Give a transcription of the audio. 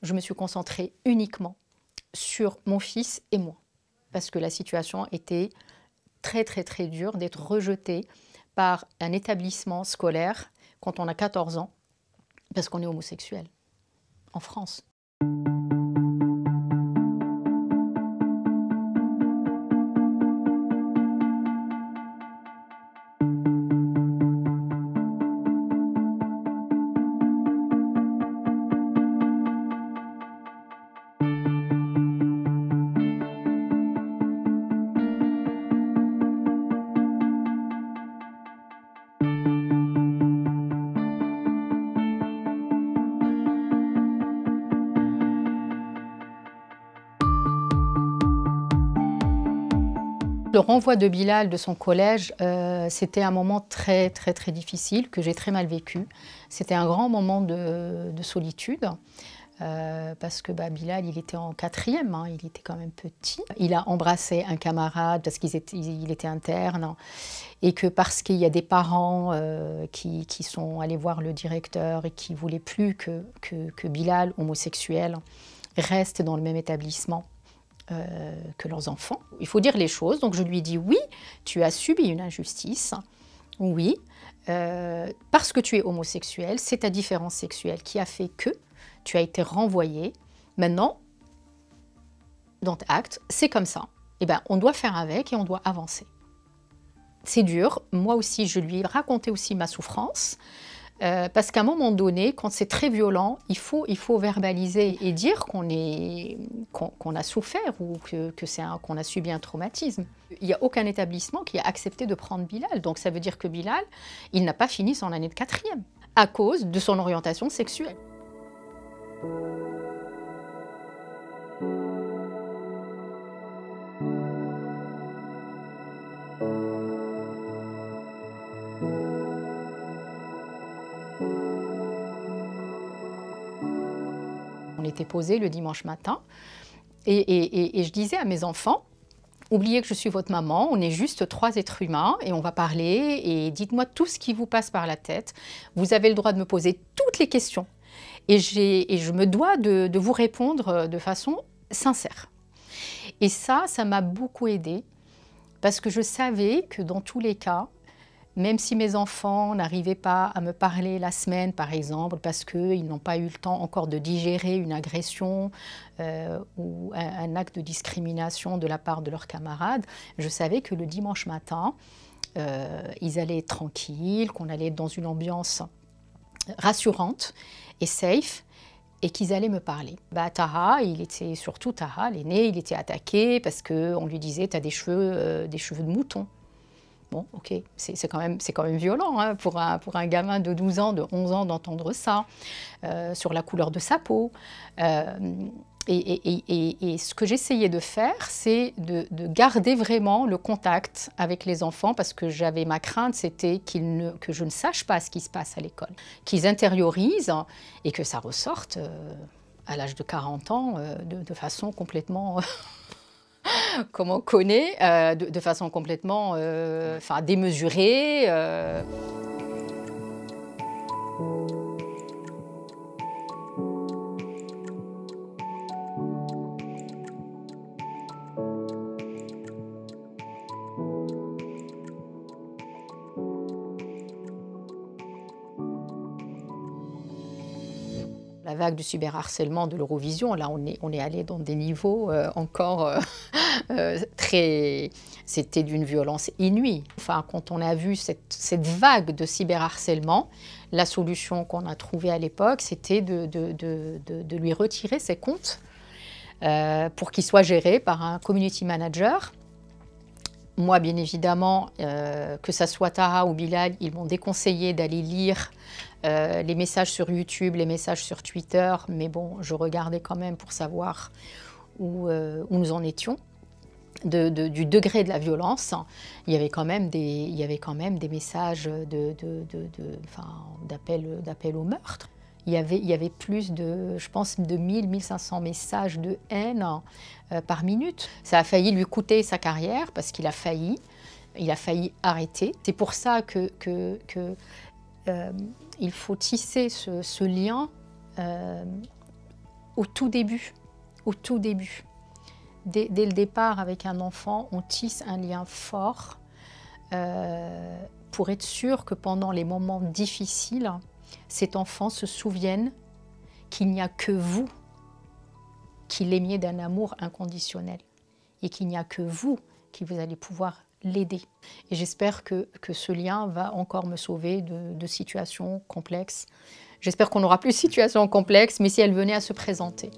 je me suis concentrée uniquement sur mon fils et moi. Parce que la situation était très dure d'être rejetée par un établissement scolaire quand on a 14 ans, parce qu'on est homosexuel, en France. Le renvoi de Bilal de son collège, c'était un moment très difficile que j'ai très mal vécu. C'était un grand moment de solitude parce que Bilal, il était en 4e, hein, il était quand même petit. Il a embrassé un camarade parce qu'il était interne et que parce qu'il y a des parents qui sont allés voir le directeur et qui ne voulaient plus que Bilal, homosexuel, reste dans le même établissement que leurs enfants. Il faut dire les choses. Donc je lui ai dit oui, tu as subi une injustice, oui, parce que tu es homosexuel, c'est ta différence sexuelle qui a fait que tu as été renvoyé. Maintenant, dans tes actes, c'est comme ça. Eh bien, on doit faire avec et on doit avancer. C'est dur. Moi aussi, je lui ai raconté aussi ma souffrance. Parce qu'à un moment donné, quand c'est très violent, il faut verbaliser et dire qu'on a souffert ou qu'on a subi un traumatisme. Il n'y a aucun établissement qui a accepté de prendre Bilal. Donc ça veut dire que Bilal, il n'a pas fini son année de 4e à cause de son orientation sexuelle. On était posés le dimanche matin et je disais à mes enfants, oubliez que je suis votre maman, on est juste 3 êtres humains et on va parler et dites-moi tout ce qui vous passe par la tête. Vous avez le droit de me poser toutes les questions et je me dois de vous répondre de façon sincère. Et ça m'a beaucoup aidée parce que je savais que dans tous les cas, même si mes enfants n'arrivaient pas à me parler la semaine, par exemple, parce qu'ils n'ont pas eu le temps encore de digérer une agression ou un acte de discrimination de la part de leurs camarades, je savais que le dimanche matin, ils allaient être tranquilles, qu'on allait être dans une ambiance rassurante et safe, et qu'ils allaient me parler. Taha, surtout Taha, l'aîné, il était attaqué parce qu'on lui disait « t'as des cheveux de mouton ». Bon, ok, c'est quand même violent hein, pour un gamin de 12 ans, de 11 ans d'entendre ça, sur la couleur de sa peau. Et ce que j'essayais de faire, c'est de garder vraiment le contact avec les enfants parce que j'avais ma crainte, c'était que je ne sache pas ce qui se passe à l'école, qu'ils intériorisent et que ça ressorte à l'âge de 40 ans de façon complètement... comme on connaît, de façon complètement démesurée. La vague du cyberharcèlement de l'Eurovision, là on est allé dans des niveaux encore très... C'était d'une violence inouïe. Enfin, quand on a vu cette vague de cyberharcèlement, la solution qu'on a trouvée à l'époque, c'était de lui retirer ses comptes pour qu'ils soient gérés par un community manager. Moi, bien évidemment, que ça soit Taha ou Bilal, ils m'ont déconseillé d'aller lire les messages sur YouTube, les messages sur Twitter, mais bon, je regardais quand même pour savoir où nous en étions. Du degré de la violence, il y avait quand même des messages d'appel au meurtre. Il y avait plus de, je pense, de 1500 messages de haine par minute. Ça a failli lui coûter sa carrière parce qu'il a failli arrêter. C'est pour ça qu'il faut tisser ce lien au tout début, dès le départ avec un enfant, on tisse un lien fort pour être sûr que pendant les moments difficiles, cet enfant se souvienne qu'il n'y a que vous qui l'aimiez d'un amour inconditionnel et qu'il n'y a que vous qui vous allez pouvoir l'aider. Et j'espère que ce lien va encore me sauver de situations complexes. J'espère qu'on n'aura plus de situations complexes, mais si elles venaient à se présenter.